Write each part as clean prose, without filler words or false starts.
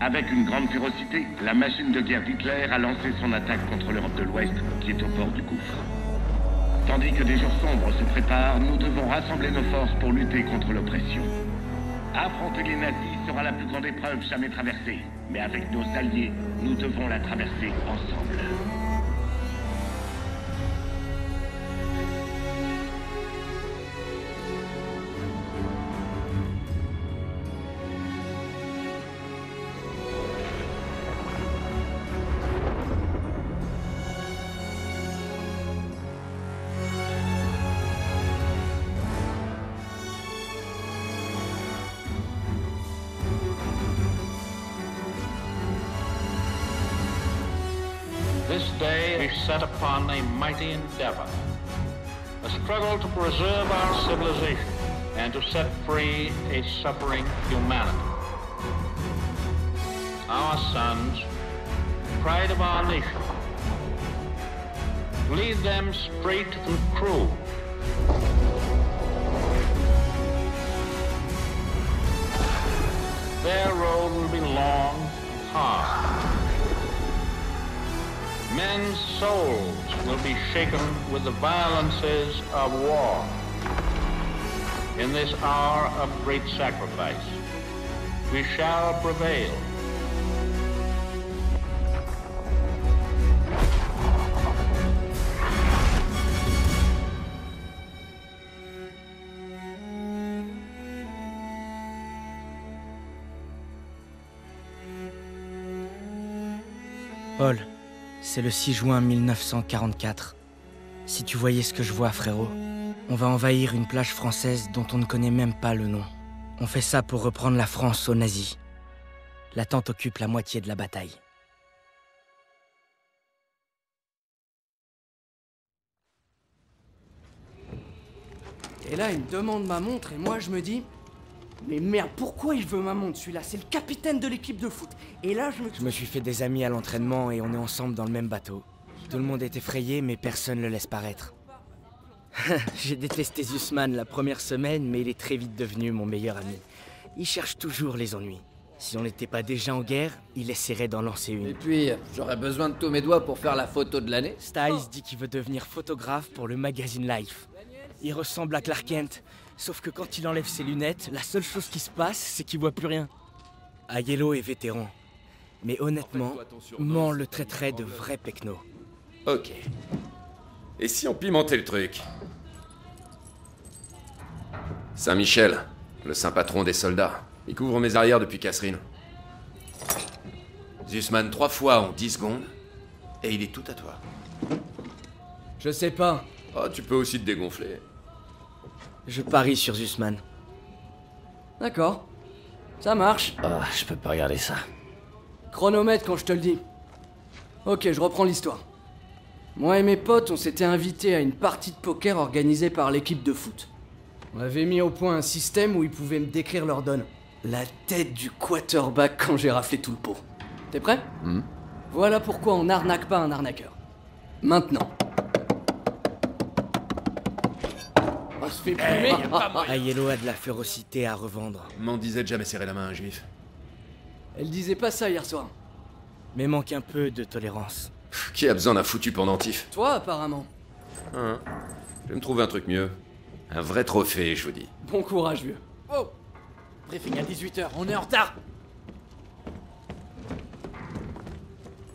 Avec une grande férocité, la machine de guerre d'Hitler a lancé son attaque contre l'Europe de l'Ouest, qui est au port du gouffre. Tandis que des jours sombres se préparent, nous devons rassembler nos forces pour lutter contre l'oppression. Affronter les nazis sera la plus grande épreuve jamais traversée, mais avec nos alliés, nous devons la traverser ensemble. This day we set upon a mighty endeavor, a struggle to preserve our civilization and to set free a suffering humanity. Our sons, pride of our nation, lead them straight and true. Their road will be long and hard. Men's souls will be shaken with the violences of war. In this hour of great sacrifice, we shall prevail. Paul, c'est le 6 juin 1944. Si tu voyais ce que je vois, frérot, on va envahir une plage française dont on ne connaît même pas le nom. On fait ça pour reprendre la France aux nazis. L'attente occupe la moitié de la bataille. Et là, il me demande ma montre et moi je me dis... Mais merde, pourquoi il veut ma montre celui-là? C'est le capitaine de l'équipe de foot. Et là, Je me suis fait des amis à l'entraînement et on est ensemble dans le même bateau. Tout le monde est effrayé, mais personne le laisse paraître. J'ai détesté Zussman la première semaine, mais il est très vite devenu mon meilleur ami. Il cherche toujours les ennuis. Si on n'était pas déjà en guerre, il essaierait d'en lancer une. Et puis, j'aurais besoin de tous mes doigts pour faire la photo de l'année. Styles dit qu'il veut devenir photographe pour le magazine Life. Il ressemble à Clark Kent, sauf que quand il enlève ses lunettes, la seule chose qui se passe, c'est qu'il voit plus rien. Aiello est vétéran, mais honnêtement, Mans le traiterait de vrai pecno. Ok. Et si on pimentait le truc? Saint-Michel, le saint patron des soldats. Il couvre mes arrières depuis Kasserine. Zussman 3 fois en 10 secondes, et il est tout à toi. Je sais pas. Oh, tu peux aussi te dégonfler. Je parie sur Zussman. D'accord. Ça marche. Ah, je peux pas regarder ça. Chronomètre quand je te le dis. Ok, je reprends l'histoire. Moi et mes potes, on s'était invités à une partie de poker organisée par l'équipe de foot. On avait mis au point un système où ils pouvaient me décrire leur donne. La tête du quarterback quand j'ai raflé tout le pot. T'es prêt? Voilà pourquoi on n'arnaque pas un arnaqueur. Maintenant. On se fait plumer. Aiello a de la férocité à revendre, M'en disait de jamais serrer la main à un juif. Elle disait pas ça hier soir. mais manque un peu de tolérance. Qui a besoin d'un foutu pendentif? Toi, apparemment. Hein? Je vais me trouver un truc mieux. Un vrai trophée, je vous dis. Bon courage, vieux. Oh, briefing à 18h, on est en retard.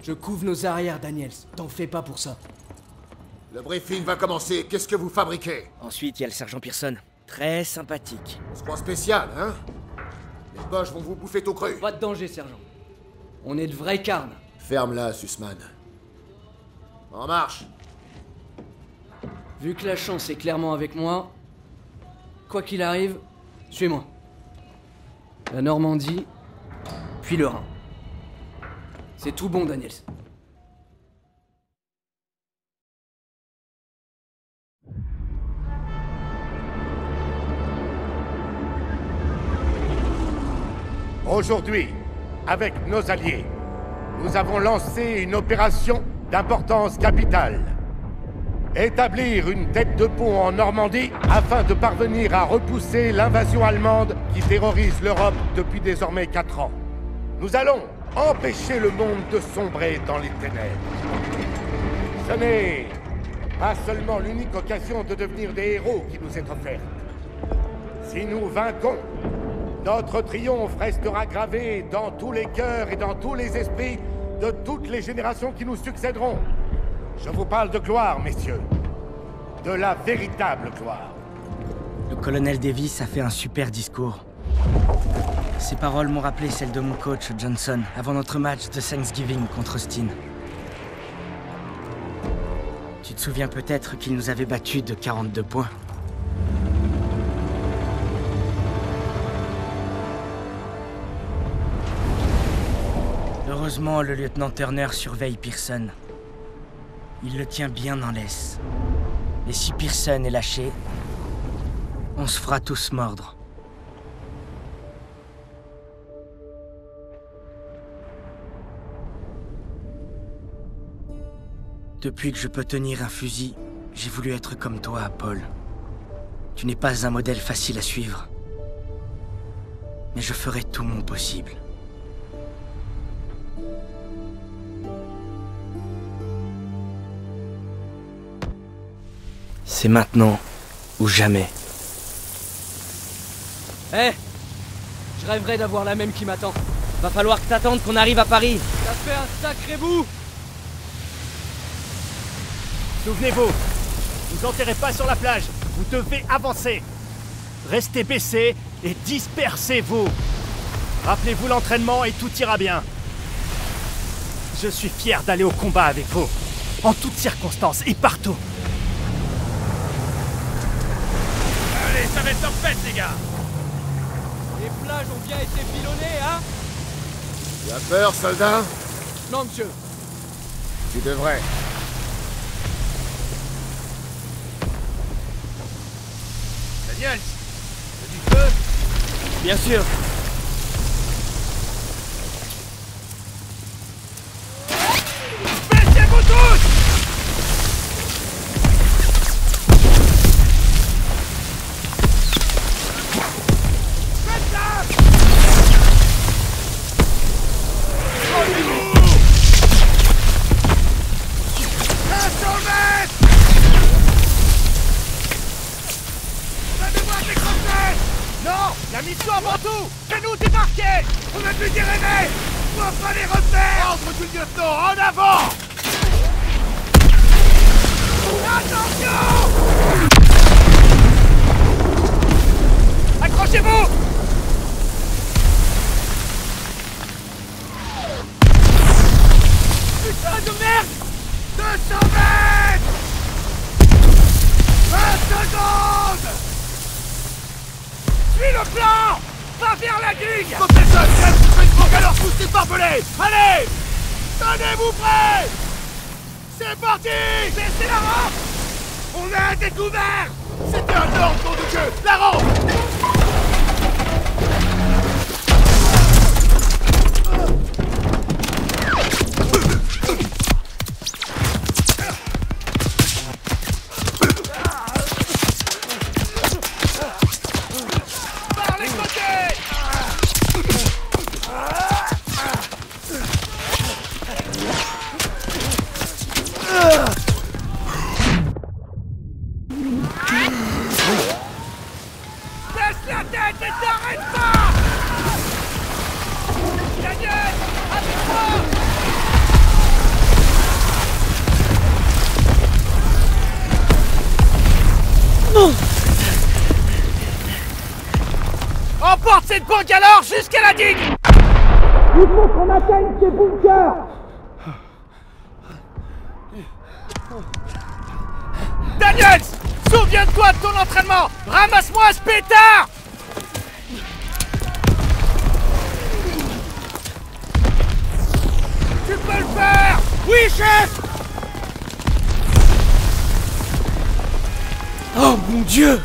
Je couvre nos arrières, Daniels. T'en fais pas pour ça. Le briefing va commencer. Qu'est-ce que vous fabriquez? Ensuite, il y a le sergent Pearson. Très sympathique. On se croit spécial, hein? Les boches vont vous bouffer tout cru. Pas de danger, sergent. On est de vrais carnes. Ferme-la, Sussman. En marche. Vu que la chance est clairement avec moi, quoi qu'il arrive, suis-moi. La Normandie, puis le Rhin. C'est tout bon, Daniels. Aujourd'hui, avec nos alliés, nous avons lancé une opération d'importance capitale. Établir une tête de pont en Normandie afin de parvenir à repousser l'invasion allemande qui terrorise l'Europe depuis désormais 4 ans. Nous allons empêcher le monde de sombrer dans les ténèbres. Ce n'est pas seulement l'unique occasion de devenir des héros qui nous est offerte. Si nous vainquons, notre triomphe restera gravé dans tous les cœurs et dans tous les esprits de toutes les générations qui nous succéderont. Je vous parle de gloire, messieurs. De la véritable gloire. Le colonel Davis a fait un super discours. Ses paroles m'ont rappelé celles de mon coach Johnson avant notre match de Thanksgiving contre Austin. Tu te souviens peut-être qu'il nous avait battus de 42 points. Heureusement, le lieutenant Turner surveille Pearson. Il le tient bien en laisse. Et si Pearson est lâché, on se fera tous mordre. Depuis que je peux tenir un fusil, j'ai voulu être comme toi, Paul. Tu n'es pas un modèle facile à suivre. Mais je ferai tout mon possible. C'est maintenant ou jamais. Hé, je rêverais d'avoir la même qui m'attend. Va falloir que t'attendes qu'on arrive à Paris. Ça fait un sacré bout. Souvenez-vous, vous enterrez pas sur la plage, vous devez avancer. Restez baissés et dispersez-vous. Rappelez-vous l'entraînement et tout ira bien. Je suis fier d'aller au combat avec vous, en toutes circonstances et partout. Allez, ça va être tempête, les gars. Les plages ont bien été pilonnées, hein? Tu as peur, soldat? Non, monsieur. Tu devrais. Daniel, t'as du feu? Bien sûr. Baissez-vous tous! La mission avant tout! Fais-nous débarquer! On a plus d'y rêver! Faut pas les repères! Ordre du lieutenant, en avant! Attention! Accrochez-vous! Putain de merde! 200 mètres! 20 secondes! Suis le plan! Va vers la digue! Côté seul, faites alors poussez barbelés! Allez! Tenez-vous prêts! C'est parti! Baissez la rampe! On a découvert! C'était un ordre, nom de Dieu! La rampe! Emporte cette bangalore jusqu'à la digue! Il faut qu'on atteigne ces bunkers! Daniels! Souviens-toi de ton entraînement! Ramasse-moi ce pétard! Tu peux le faire! Oui, chef! Oh mon Dieu!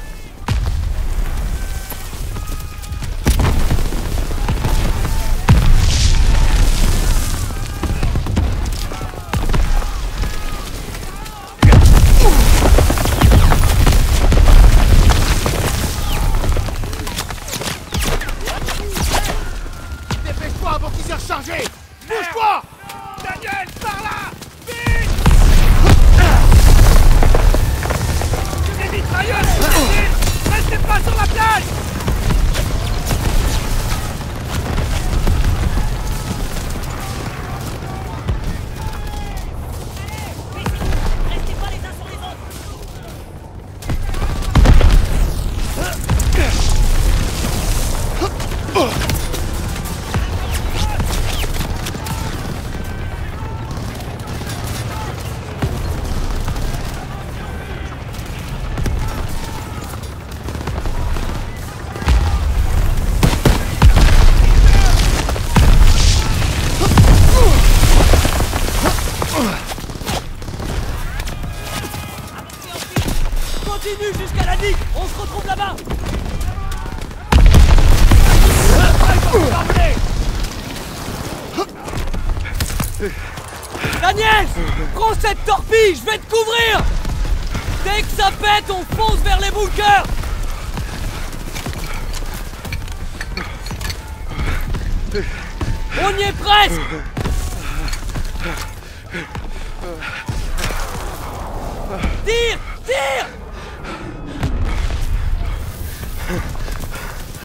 chargé! Bouge-toi! Daniel, par là! Vite! Les mitrailleuses! Restez pas sur la plage! Continue jusqu'à la digue. On se retrouve là-bas. Daniel, prends cette torpille, je vais te couvrir. Dès que ça pète, on fonce vers les bunkers. On y est presque. Tire, tire.